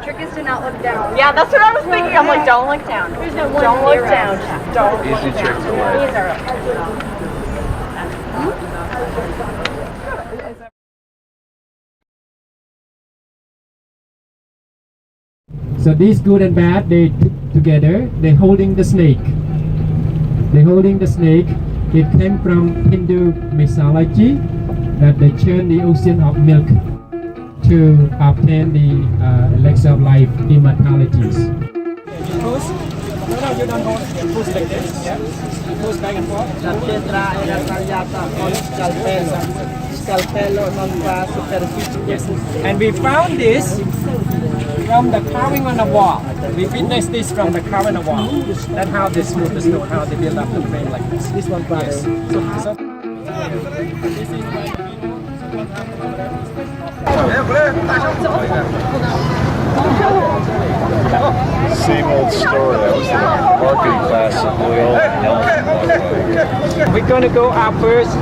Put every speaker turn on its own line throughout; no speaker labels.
Trick is to not look down.
Yeah, that's what I was thinking. I'm like, don't look down.
There's no one
Don't look
near
down.
us.
Don't
Easy
look
trick
down.
to learn.
These are
So these good and bad, they together, they holding the snake. They holding the snake. It came from Hindu mythology that they churn the ocean of milk to obtain the elixir of life, immortalities. Push. No, you don't hold. Push like this. Yeah. Push back and forth. Yes. And we found this from the carving on the wall. We witnessed this from the carving on the wall. That's how they smooth the snow, how they build up the frame like this. This one, brother. Yes. So this is like,
Same old story. I was in a marketing class at Loyola.
we're going to go up first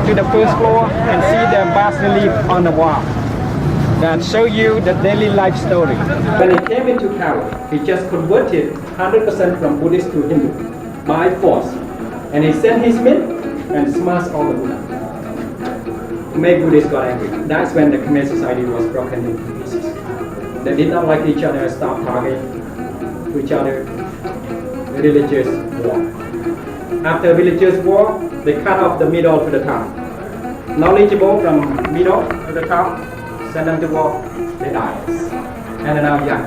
to the first floor and see the bas relief on the wall that show you the daily life story. When he came into power, he just converted 100% from Buddhist to Hindu by force, and he sent his men and smashed all the Buddha. Make Buddhists got angry. That's when the Khmer society was broken into pieces. They did not like each other, stopped talking to each other. Religious war. After religious war, they cut off the middle to the top. Knowledgeable from middle to the top, send them to war, they die. And then now young.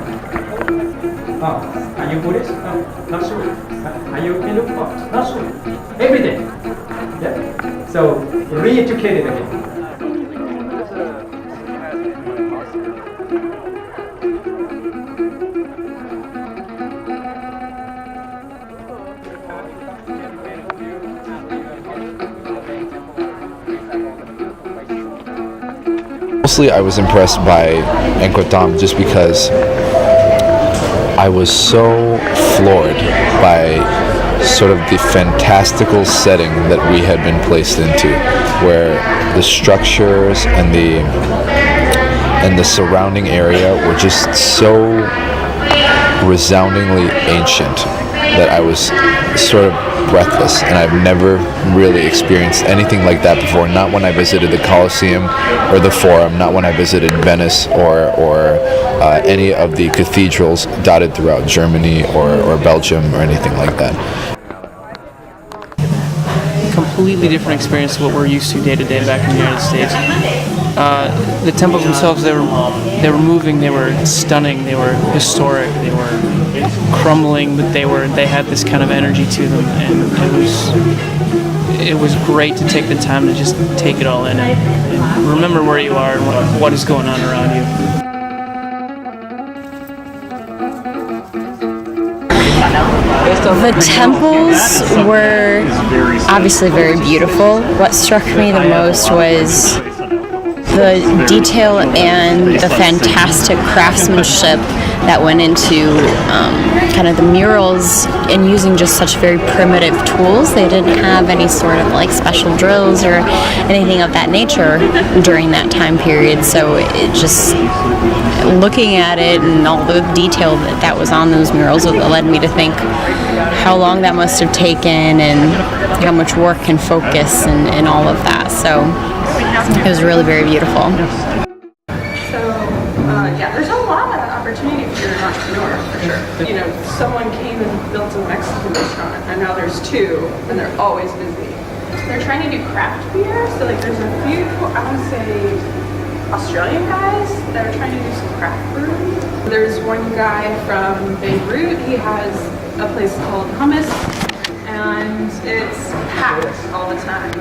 Oh, are you Buddhist? Oh, not sure. Are you Hindu? Oh, not sure. Everything. Yeah. So re-educated again.
Mostly I was impressed by Angkor Thom just because I was so floored by sort of the fantastical setting that we had been placed into, where the structures and the surrounding area were just so resoundingly ancient that I was sort of breathless, and I've never really experienced anything like that before. Not when I visited the Colosseum or the Forum, not when I visited Venice or any of the cathedrals dotted throughout Germany or Belgium or anything like that.
Completely different experience to what we're used to day to day back in the United States. The temples themselves, they were moving, they were stunning, they were historic, they were crumbling, but they had this kind of energy to them, and it was great to take the time to just take it all in and remember where you are and what is going on around you.
The temples were obviously very beautiful. What struck me the most was the detail and the fantastic craftsmanship that went into kind of the murals, and using just such very primitive tools. They didn't have any sort of like special drills or anything of that nature during that time period. So it just, looking at it and all the detail that was on those murals, it led me to think how long that must have taken and how much work and focus and all of that. So it was really very beautiful.
So yeah, there's a lot of opportunity if you're an entrepreneur, for sure. You know, someone came and built a Mexican restaurant, and now there's two, and they're always busy. They're trying to do craft beer, so like there's a few, I want to say, Australian guys that are trying to do some craft brewing. There's one guy from Beirut, he has a place called Hummus, and it's packed all the time.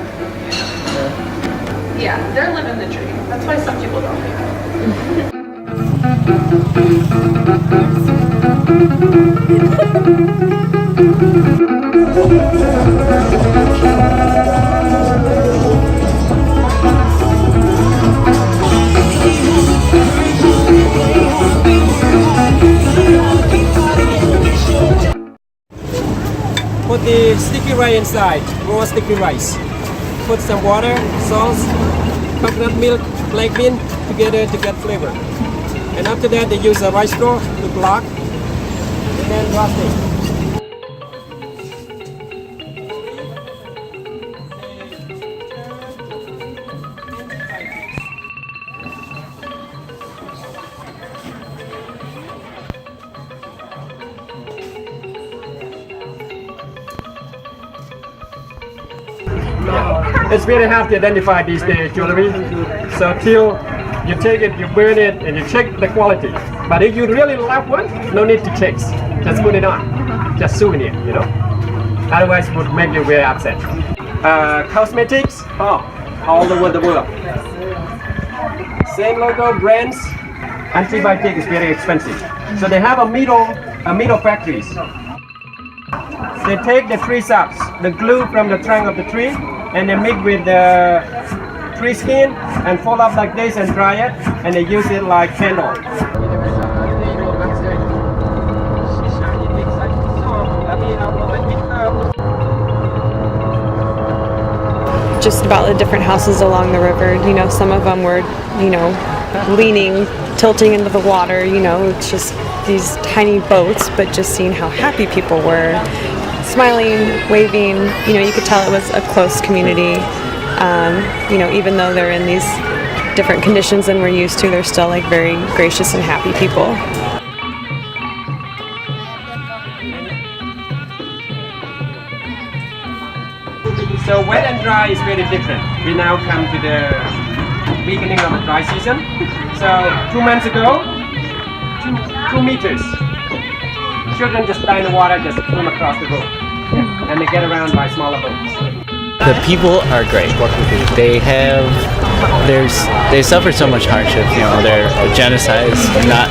Yeah, they're living the dream. That's why some people don't make it.
Put the sticky rice inside, more sticky rice. Put some water, salt, coconut milk, black bean together to get flavor. And after that, they use a rice straw to block, and then roasting. It's very hard to identify these days, jewelry. So till you take it, you burn it, and you check the quality. But if you really love one, no need to check. Just put it on. Just souvenir, you know. Otherwise, it would make you very upset. Cosmetics, all over the world. Same logo, brands. Antibiotic is very expensive. So they have a middle factories. They take the tree saps, the glue from the trunk of the tree, and they mix with the tree skin and fold up like this and dry it, and they use it like candle.
Just about the different houses along the river, you know, some of them were, you know, leaning, tilting into the water, you know, it's just these tiny boats, but just seeing how happy people were, smiling, waving, you know, you could tell it was a close community. You know, even though they're in these different conditions than we're used to, they're still like very gracious and happy people.
So wet and dry is very different. We now come to the beginning of the dry season. So 2 months ago, 2 meters. Children just die in the water, just swim across the road. And they get around by smaller boats.
The people are great. They suffer so much hardship. You know, their genocide is not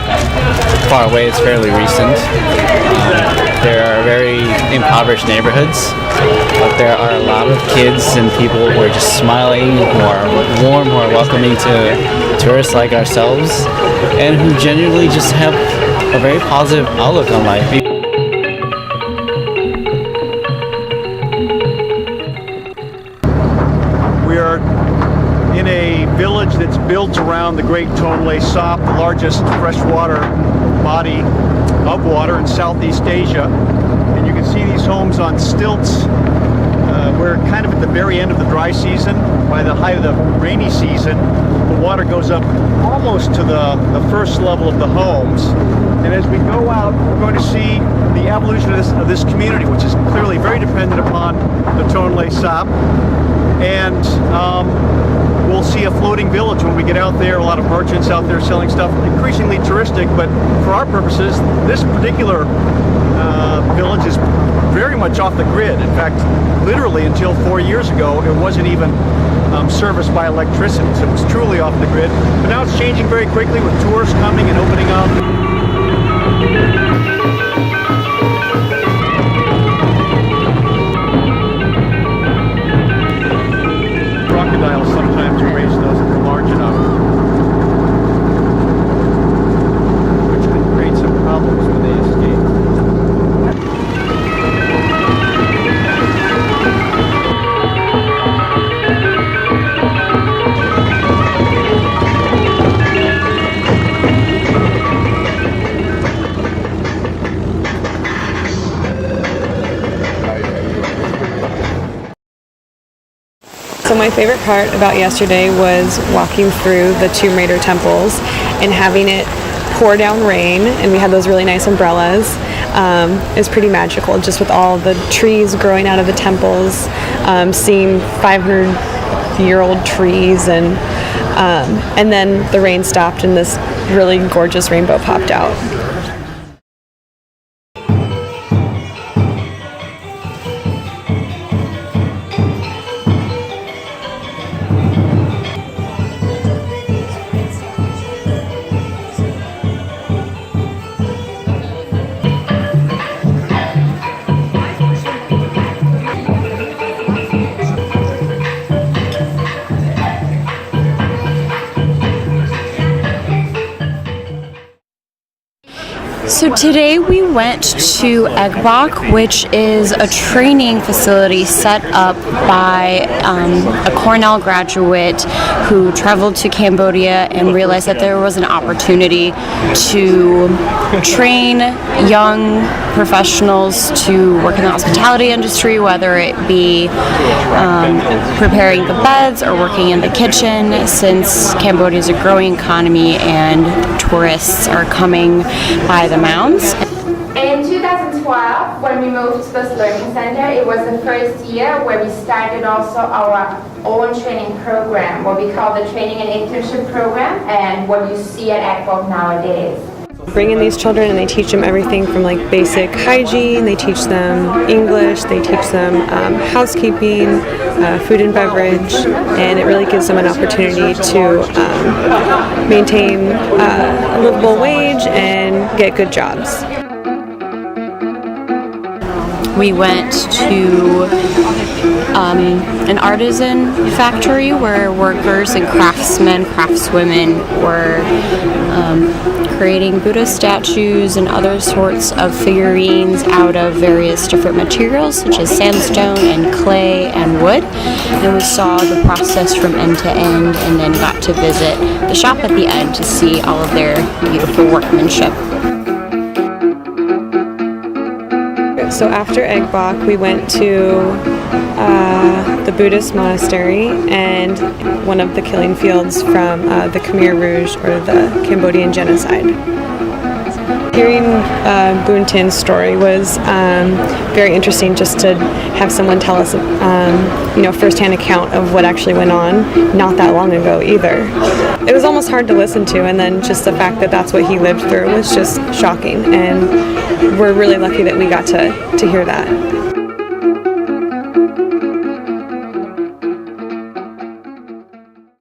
far away. It's fairly recent. There are very impoverished neighborhoods, but there are a lot of kids and people who are just smiling, who are warm, who are welcoming to tourists like ourselves, and who genuinely just have a very positive outlook on life.
We are in a village that's built around the Great Tonle Sap, the largest freshwater body of water in Southeast Asia. And you can see these homes on stilts. We're kind of at the very end of the dry season. By the height of the rainy season, the water goes up almost to the first level of the homes. And as we go out, we're going to see the evolution of this community, which is clearly very dependent upon the Tonle Sap. And we'll see a floating village when we get out there. A lot of merchants out there selling stuff, increasingly touristic, but for our purposes, this particular village is very much off the grid. In fact, literally until 4 years ago, it wasn't even serviced by electricity, so it was truly off the grid. But now it's changing very quickly with tourists coming and opening up. Crocodiles sometimes raise those if they're large enough, which can create some problems when they escape.
So my favorite part about yesterday was walking through the Tomb Raider temples and having it pour down rain, and we had those really nice umbrellas. It was pretty magical, just with all the trees growing out of the temples, seeing 500-year-old trees, and then the rain stopped and this really gorgeous rainbow popped out.
So today we went to Egbok, which is a training facility set up by a Cornell graduate who traveled to Cambodia and realized that there was an opportunity to train young professionals to work in the hospitality industry, whether it be preparing the beds or working in the kitchen, since Cambodia is a growing economy and tourists are coming by the mounds.
In 2012, when we moved to this learning center, it was the first year where we started also our own training program, what we call the training and internship program, and what you see at Egbok nowadays.
Bring in these children and they teach them everything from like basic hygiene, they teach them English, they teach them housekeeping, food and beverage, and it really gives them an opportunity to maintain a livable wage and get good jobs.
We went to an artisan factory where workers and craftswomen were creating Buddha statues and other sorts of figurines out of various different materials such as sandstone and clay and wood. And we saw the process from end to end and then got to visit the shop at the end to see all of their beautiful workmanship.
So after Egbok, we went to the Buddhist monastery and one of the killing fields from the Khmer Rouge, or the Cambodian genocide. Hearing Boon Tin's story was very interesting, just to have someone tell us, firsthand account of what actually went on not that long ago either. It was almost hard to listen to, and then just the fact that that's what he lived through was just shocking, and we're really lucky that we got to hear that.